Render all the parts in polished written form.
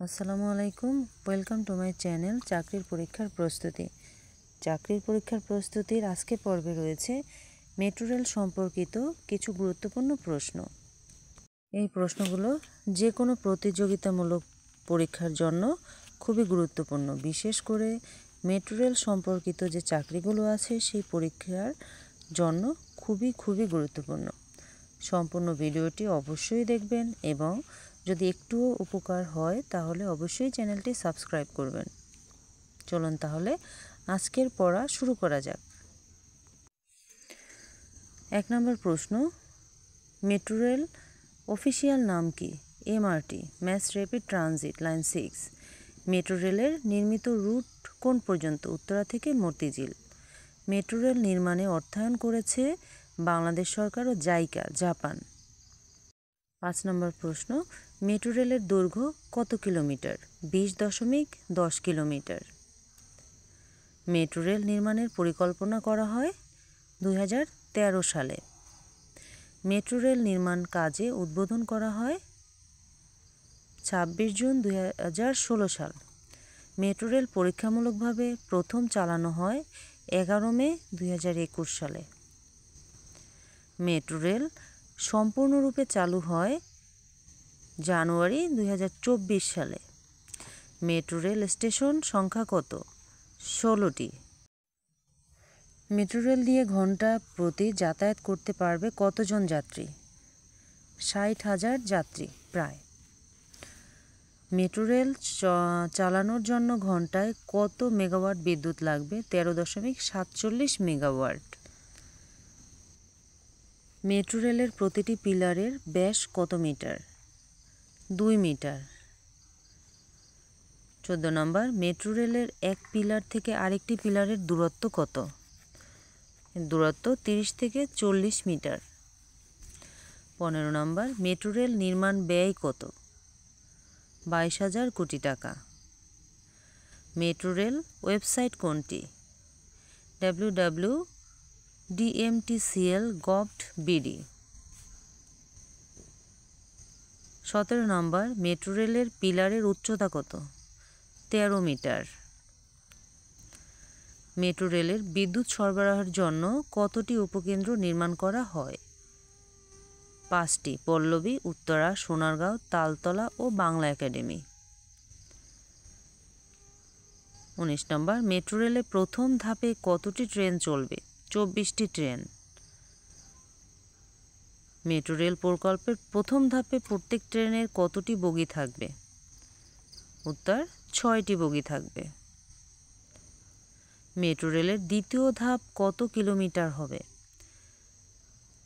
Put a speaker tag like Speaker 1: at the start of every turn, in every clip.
Speaker 1: আসসালামু আলাইকুম, welcome to my channel চাকরির পরীক্ষার প্রস্তুতি। চাকরির পরীক্ষার প্রস্তুতির আজকে পর্বে রয়েছে মেট্রো রেল সম্পর্কিত কিছু গুরুত্বপূর্ণ প্রশ্ন। এই প্রশ্নগুলো যে কোনো প্রতিযোগিতামূলক পরীক্ষার জন্য খুবই গুরুত্বপূর্ণ, বিশেষ করে মেট্রো রেল সম্পর্কিত যে চাকরিগুলো আছে সেই পরীক্ষার জন্য খুবই গুরুত্বপূর্ণ। সম্পূর্ণ ভিডিওটি অবশ্যই দেখবেন এবং যদি একটুও উপকার হয় তাহলে অবশ্যই চ্যানেলটি সাবস্ক্রাইব করবেন। চলুন তাহলে আজকের পড়া শুরু করা যাক। 1 নম্বর প্রশ্ন, মেট্রো রেল অফিসিয়াল নাম কি? MRT, mass rapid transit line 6। Metro রেলের নির্মিত রুট কোন পর্যন্ত? উত্তরা থেকে মতিঝিল। মেট্রো রেল নির্মাণে অর্থায়ন করেছে বাংলাদেশ সরকার ও জাইকা, জাপান। 5 নম্বর প্রশ্ন, মেট্রো রেলের দৈর্ঘ্য কত কিলোমিটার? 20.10 কিলোমিটার। মেট্রো রেল নির্মাণের পরিকল্পনা করা হয় 2013 সালে। মেট্রো রেল নির্মাণ কাজে উদ্বোধন করা হয় 26 জুন 2016 সাল। মেট্রো রেল পরীক্ষামূলকভাবে প্রথম চালানো হয় 11 মে 2021 সালে। মেট্রো রেল সম্পূর্ণরূপে চালু হয় জানুয়ারি 2024 সালে। মেট্রো রেল স্টেশন সংখ্যা কত? 16টি। মেট্রো রেল দিয়ে ঘন্টা প্রতি যাতায়াত করতে পারবে কতজন যাত্রী? 60,000 যাত্রী প্রায়। মেট্রো রেল চালানোর জন্য ঘন্টায় কত মেগাওয়াট বিদ্যুৎ লাগবে? 13.47 মেগাওয়াট। মেট্রো রেলের প্রতিটি পিলারের ব্যাস কত মিটার? 2 মিটার। 14 নম্বর, মেট্রো রেলের এক পিলার থেকে আরেকটি পিলারের দূরত্ব কত? দূরত্ব 30 থেকে 40 মিটার। 15 নম্বর, মেট্রো রেল নির্মাণ ব্যয় কত? 22,000 কোটি টাকা। মেট্রো রেল ওয়েবসাইট কোনটি? www.dmtcl.gov.bd। 17 নম্বর, মেট্রো রেলের পিলারের উচ্চতা কত? 13 মিটার। মেট্রো রেলের বিদ্যুৎ সরবরাহের জন্য কতটি উপকেন্দ্র নির্মাণ করা হয়? 5টি, পল্লবী, উত্তরা, সোনারগাঁও, তালতলা ও বাংলা একাডেমি। 19 নম্বর, মেট্রো রেলের প্রথম ধাপে কতটি ট্রেন চলবে? 24টি ট্রেন। মেট্রো রেল প্রকল্পের প্রথম ধাপে প্রত্যেক ট্রেনের কতটি বগি থাকবে? উত্তর 6টি বগি থাকবে। মেট্রো রেলের দ্বিতীয় ধাপ কত কিলোমিটার হবে?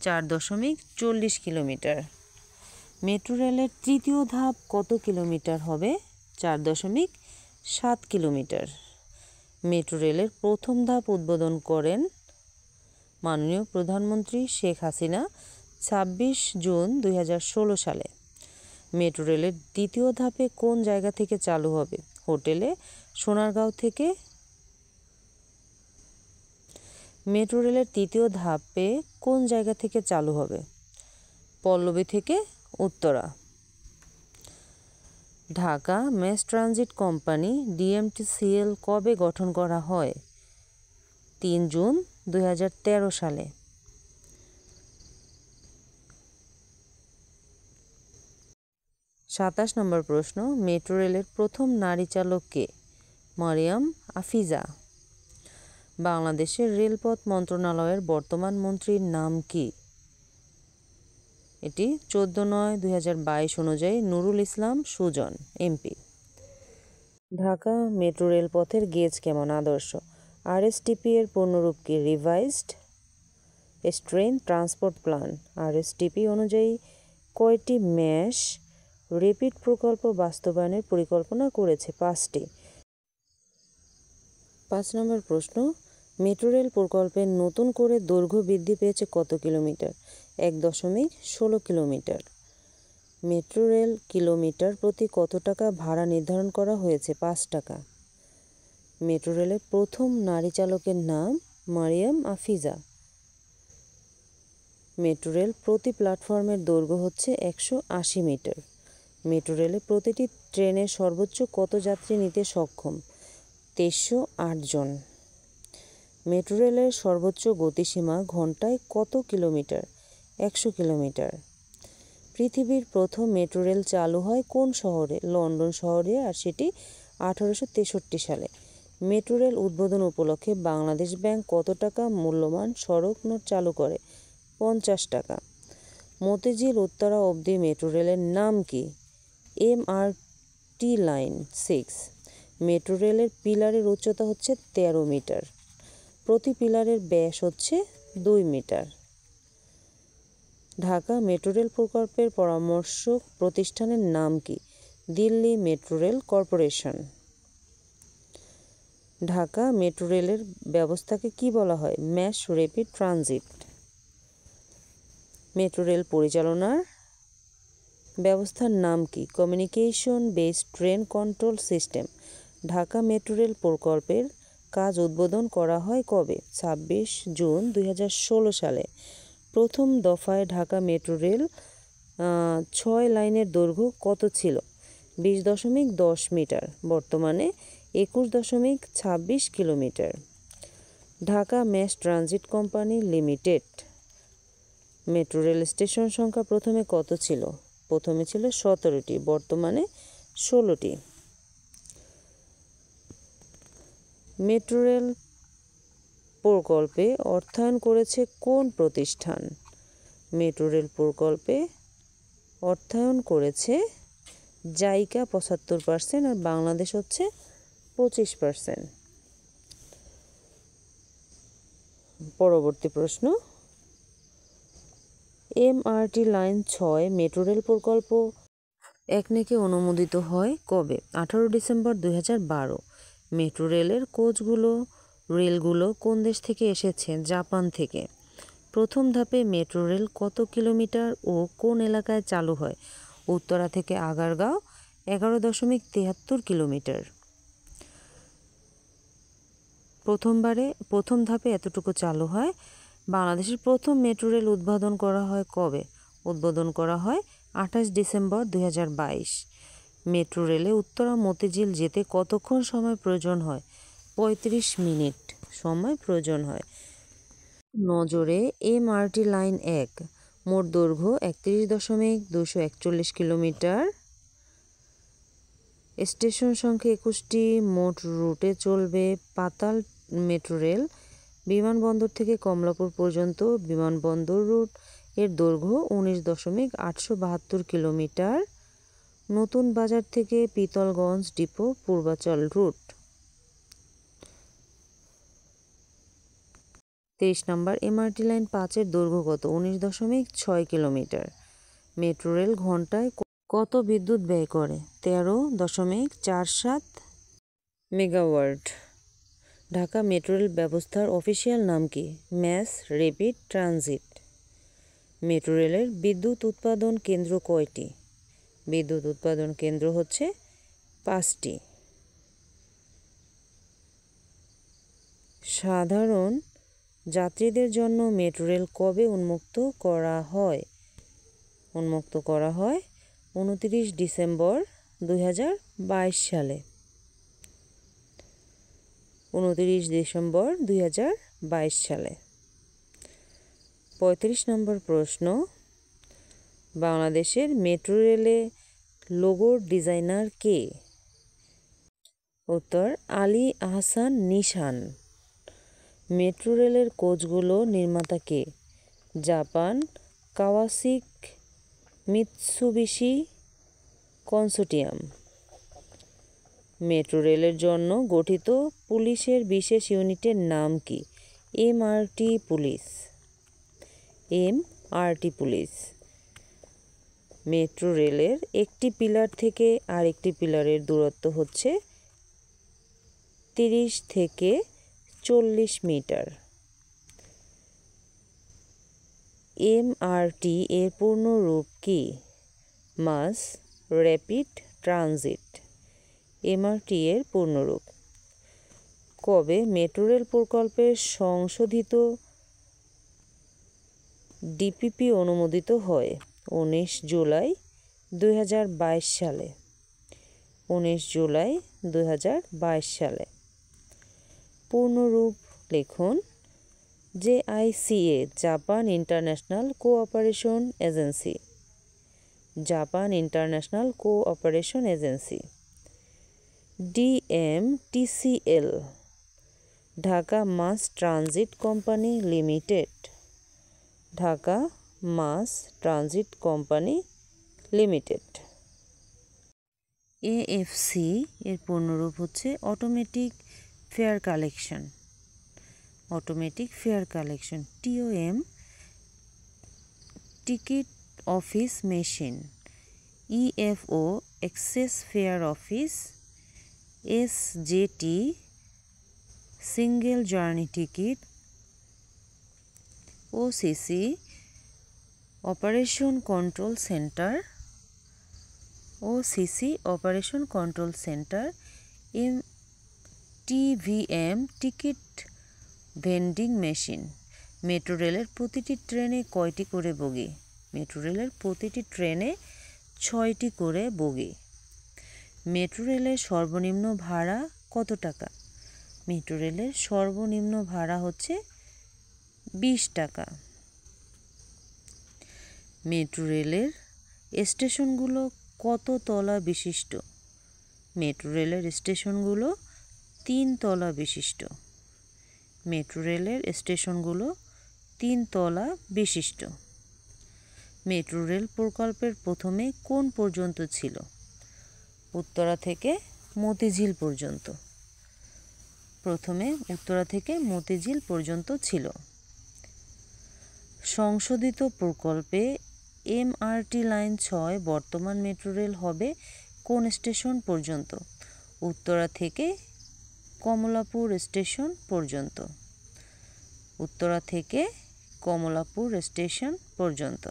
Speaker 1: 4.40 কিলোমিটার। মেট্রো রেলের তৃতীয় ধাপ কত কিলোমিটার হবে? 4.7 কিলোমিটার। মেট্রো রেলের প্রথম ধাপ উদ্বোধন করেন মাননীয় প্রধানমন্ত্রী শেখ হাসিনা 26 জুন 2016 সালে। মেট্রো রেলের দ্বিতীয় ধাপে কোন জায়গা থেকে চালু হবে? হোটেলে, সোনারগাঁও থেকে। মেট্রো রেলের তৃতীয় ধাপে কোন জায়গা থেকে চালু হবে? পল্লবী থেকে Uttara. Dhaka mass transit company DMTCL কবে গঠন করা হয়? 3 জুন 2013 সালে। 27 নম্বর প্রশ্ন, মেট্রো রেলের প্রথম নারী চালক কে? মারিয়াম আফিজা। বাংলাদেশের রেলপথ মন্ত্রণালয়ের বর্তমান মন্ত্রীর নাম কি? এটি 14/9/2022 অনুযায়ী নুরুল ইসলাম সুজন, এমপি। ঢাকা মেট্রো রেলপথের গেজ কেমন? আদর্শ। আরএসটিপি এর পূর্ণরূপ কি? Revised strain transport plan. আরএসটিপি অনুযায়ী কয়টি ম্যাস র্যাপিড প্রকল্প বাস্তবায়নের পরিকল্পনা করেছে? 5টি। 5 নম্বর প্রশ্ন, মেট্রো রেল প্রকল্পের নতুন করে দৈর্ঘ্য বৃদ্ধি পেয়েছে কত kilometre? 1.16 kilometre. Metro rail kilometre প্রতি কত টাকা ভাড়া নির্ধারণ করা হয়েছে? 5 টাকা। মেট্রো রেলের প্রথম নারী চালকের নাম মারিয়াম আফিজা। মেট্রো রেল প্রতি প্ল্যাটফর্মের দৈর্ঘ্য হচ্ছে 180 মিটার। মেট্রো রেলে প্রতিটি ট্রেনে সর্বোচ্চ কত যাত্রী নিতে সক্ষম? 2308 জন। মেট্রো রেলের সর্বোচ্চ গতিসীমা ঘন্টায় কত কিলোমিটার? 100 কিলোমিটার। পৃথিবীর প্রথম মেট্রো রেল চালু হয় কোন শহরে? লন্ডন শহরে, আর সেটি 1863 সালে। মেট্রো রেল উদ্বোধন উপলক্ষে বাংলাদেশ ব্যাংক কত টাকা মূল্যমান সড়ক নোট চালু করে? 50 টাকা। মতিঝিল উত্তরা অবধি মেট্রো রেলের নাম কি? MRT line 6। মেট্রো রেলের পিলারের উচ্চতা হচ্ছে 13 মিটার। প্রতি পিলারের ব্যাস হচ্ছে 2 মিটার। ঢাকা মেট্রো রেল প্রকল্পের পরামর্শক প্রতিষ্ঠানের নাম কি? Delhi metro rail corporation. Dhaka metro রেলের ব্যবস্থাকে কি বলা হয়? Mass rapid transit. Metro rail পরিচালনার ব্যবস্থার নাম কি? Communication based train control system. Dhaka metro rail প্রকল্পের কাজ উদ্বোধন করা হয় কবে? 26 জুন 2016 সালে। প্রথম দফায় ঢাকা মেট্রো রেল 6 লাইনের দৈর্ঘ্য কত ছিল? 20.10 মিটার। বর্তমানে 21.26 kilometre. Dhaka mass transit company limited metro rail station সংখ্যা প্রথমে কত ছিল? প্রথমে ছিল 17টি, বর্তমানে 16টি। মেট্রো রেল প্রকল্পে অর্থায়ন করেছে কোন প্রতিষ্ঠান? মেট্রো রেল প্রকল্পে অর্থায়ন করেছে জাইকা 75% আর বাংলাদেশ হচ্ছে 25%। পরবর্তী প্রশ্ন, MRT লাইন 6 মেট্রো রেল প্রকল্প একনেকে অনুমোদিত হয় কবে? 18 ডিসেম্বর 2012। মেট্রো রেলের রেলগুলো কোন দেশ থেকে এসেছে? জাপান থেকে। প্রথম ধাপে মেট্রো রেল কত কিলোমিটার ও কোন এলাকায় চালু হয়? উত্তরা থেকে আগারগাঁও 11.73 কিলোমিটার। প্রথম ধাপে এতটুকু চালু হয়। বাংলাদেশের প্রথম মেট্রো রেল উদ্বোধন করা হয় কবে? উদ্বোধন করা হয় 28 ডিসেম্বর 2022। মেট্রো রেলে উত্তরা মতিঝিল যেতে কতক্ষণ সময় প্রয়োজন হয়? 35 মিনিট সময় প্রয়োজন হয়। নজরে MRT লাইন 1 মোট দৈর্ঘ্য 31.241 কিলোমিটার। স্টেশন সংখ্যা 21টি। মোট রুটে চলবে পাতাল মেট্রো রেল বিমানবন্দর থেকে কমলাপুর পর্যন্ত বিমানবন্দর রুট এর দৈর্ঘ্য 19.872 কিলোমিটার। নতুন বাজার থেকে পিতলগঞ্জ ডিপো পূর্বাচল রুট। 23 নম্বর, MRT লাইন 5 এর দৈর্ঘ্য কত? 19.6 কিলোমিটার। মেট্রো রেল ঘন্টায় কত বিদ্যুৎ ব্যয় করে? 13.47 মেগাওয়াট। ঢাকা মেট্রো রেল ব্যবস্থার অফিসিয়াল নাম কি? Mass rapid transit. মেট্রো রেলের বিদ্যুৎ উৎপাদন কেন্দ্র কয়টি? বিদ্যুৎ উৎপাদন কেন্দ্র হচ্ছে 5টি। সাধারণ যাত্রীদের জন্য মেট্রো রেল কবে উন্মুক্ত করা হয়? 29 ডিসেম্বর 2022 সালে। 29 ডিসেম্বর 2022 সালে। 35 নম্বর প্রশ্ন, বাংলাদেশের মেট্রো রেলে লোগোর ডিজাইনার কে? উত্তর আলী আহসান নিশান। মেট্রো রেলের কোচগুলো নির্মাতা কে? Japan Kawasaki Mitsubishi consortium. Metro রেলের জন্য গঠিত পুলিশের বিশেষ ইউনিটের নাম কি? MRT police. মেট্রো রেলের একটি পিলার থেকে আরেকটি পিলারের দূরত্ব হচ্ছে 30 থেকে 40 মিটার। MRT এর পূর্ণ রূপ কি? মাস র্যাপিড ট্রানজিট। MRT এর পূর্ণরূপ। কবে মেট্রো রেল প্রকল্পের সংশোধিত DPP অনুমোদিত হয়? 19 জুলাই 2022 সালে। 19 জুলাই 2022 সালে। পূর্ণরূপ লিখুন। JICA, Japan international cooperation agency. Japan international cooperation agency. DMTCL, Dhaka mass transit company limited. Dhaka mass transit company limited. AFC এর পূর্ণরূপ হচ্ছে automatic fare collection. Automatic fare collection. TOM, ticket office machine. EFO, excess fare office. SJT, single journey ticket. OCC, operation control centre. OCC, operation control centre. TVM, ticket vending machine. Metro রেলের প্রতিটি ট্রেনে কয়টি করে বগি? Metro রেলের প্রতিটি ট্রেনে 6টি করে বগি। মেট্রো রেলের সর্বনিম্ন ভাড়া কত টাকা? মেট্রো রেলের সর্বনিম্ন ভাড়া হচ্ছে 20 টাকা। মেট্রো রেলের স্টেশনগুলো কত তলা বিশিষ্ট? মেট্রো রেলের স্টেশনগুলো 3 তলা বিশিষ্ট। মেট্রো রেলের স্টেশনগুলো 3 তলা বিশিষ্ট। মেট্রো রেল প্রকল্পের প্রথমে কোন পর্যন্ত ছিল? উত্তরা থেকে মতিঝিল পর্যন্ত। প্রথমে উত্তরা থেকে মতিঝিল পর্যন্ত ছিল। সংশোধিত প্রকল্পে MRT লাইন 6 বর্তমান মেট্রো রেল হবে কোন স্টেশন পর্যন্ত? উত্তরা থেকে কমলাপুর স্টেশন পর্যন্ত। উত্তরা থেকে কমলাপুর স্টেশন পর্যন্ত।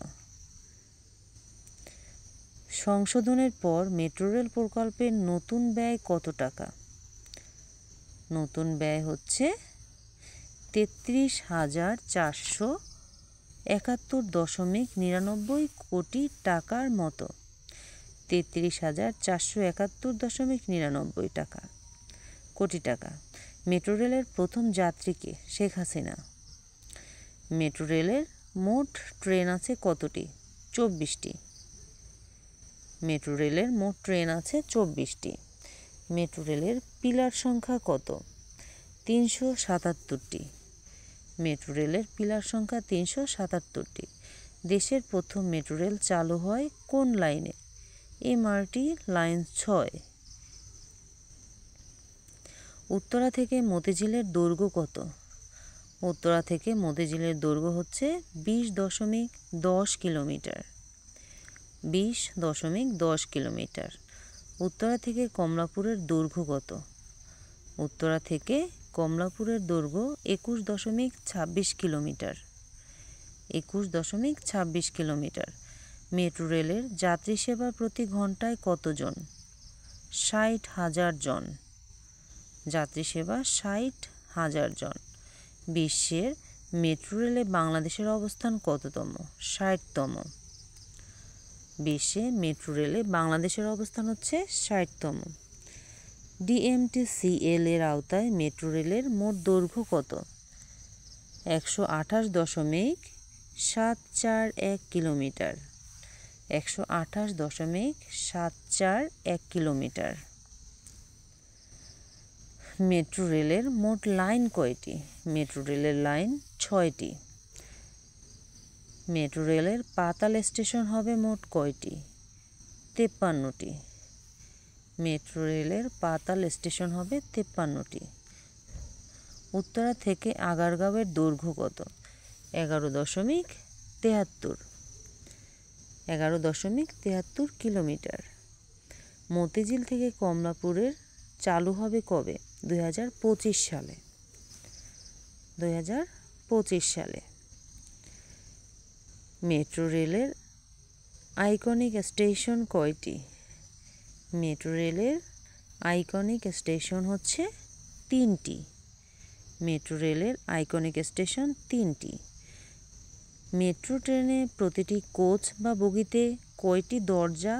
Speaker 1: সংশোধনের পর মেট্রো রেল প্রকল্পের নতুন ব্যয় কত টাকা? নতুন ব্যয় হচ্ছে 33,471.99 কোটি টাকার মতো। 33,471.99 টাকা কোটি টাকা। মেট্রো রেলের প্রথম যাত্রী কে? শেখ হাসিনা। মেট্রো রেলের মোট ট্রেন আছে কতটি? 24টি। মেট্রো রেলের মোট ট্রেন আছে 24টি। মেট্রো রেলের পিলার সংখ্যা কত? 377টি। মেট্রো রেলের পিলার সংখ্যা 377টি। দেশের প্রথম মেট্রো রেল চালু হয় কোন লাইনে? MRT line 6। উত্তরা থেকে মতিঝিলের দৈর্ঘ্য কত? উত্তরা থেকে মতিঝিলের দৈর্ঘ্য হচ্ছে 20.10 কিলোমিটার। 20.10 কিলোমিটার। উত্তরা থেকে কমলাপুরের দৈর্ঘ্য কত? উত্তরা থেকে কমলাপুরের দৈর্ঘ্য 21.26 কিলোমিটার। 21.26 কিলোমিটার। মেট্রো রেলের যাত্রী সেবা প্রতি ঘন্টায় কতজন? 60,000 জন। যাত্রী সেবা 60,000 জন। বিশ্বের মেট্রো রেলে বাংলাদেশের অবস্থান কততম? 60তম। বিশ্বে মেট্রো রেলে বাংলাদেশের অবস্থান হচ্ছে 60তম। DMTCL এর আওতায় মেট্রো রেলের মোট দৈর্ঘ্য কত? 128.741 কিলোমিটার। 128.741 কিলোমিটার। মেট্রো রেলের মোট লাইন কয়টি? মেট্রো রেলের লাইন 6টি। মেট্রো রেলের পাতাল স্টেশন হবে মোট কয়টি? 53টি। মেট্রো রেলের পাতাল স্টেশন হবে 53টি। উত্তরা থেকে আগারগাঁওয়ের দৈর্ঘ্য কত? 11.73। 11.73 কিলোমিটার। মতিঝিল থেকে কমলাপুরের চালু হবে কবে? 2025 সালে। 2025 সালে। মেট্রো রেলের আইকনিক স্টেশন কয়টি? মেট্রো রেলের আইকনিক স্টেশন হচ্ছে 3টি। মেট্রো রেলের আইকনিক স্টেশন 3টি। মেট্রো ট্রেনে প্রতিটি কোচ বা বগিতে কয়টি দরজা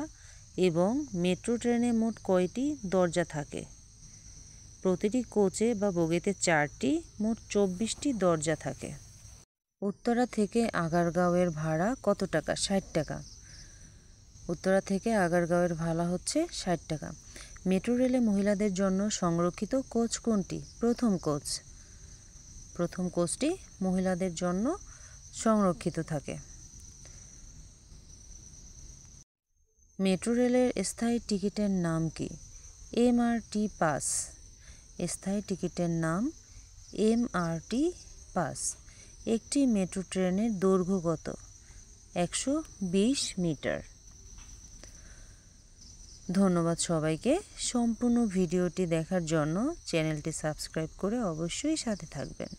Speaker 1: এবং মেট্রো ট্রেনে মোট কয়টি দরজা থাকে? প্রতিটি কোচে বা বগিতে 4টি, মোট 24টি দরজা থাকে। উত্তরা থেকে আগারগাঁওয়ের ভাড়া কত টাকা? 60 টাকা। উত্তরা থেকে আগারগাঁওয়ের ভাড়া হচ্ছে 60 টাকা। মেট্রো রেলে মহিলাদের জন্য সংরক্ষিত কোচ কোনটি? প্রথম কোচ। প্রথম কোচটি মহিলাদের জন্য সংরক্ষিত থাকে। মেট্রো রেলের স্থায়ী টিকিটের নাম কি? MRT pass. স্থায়ী টিকিটের নাম এমআরটি পাস। একটি মেট্রো ট্রেনের দৈর্ঘ্য কত? 120 মিটার। ধন্যবাদ সবাইকে। সম্পূর্ণ ভিডিওটি দেখার জন্য চ্যানেলটি সাবস্ক্রাইব করে অবশ্যই সাথে থাকবেন।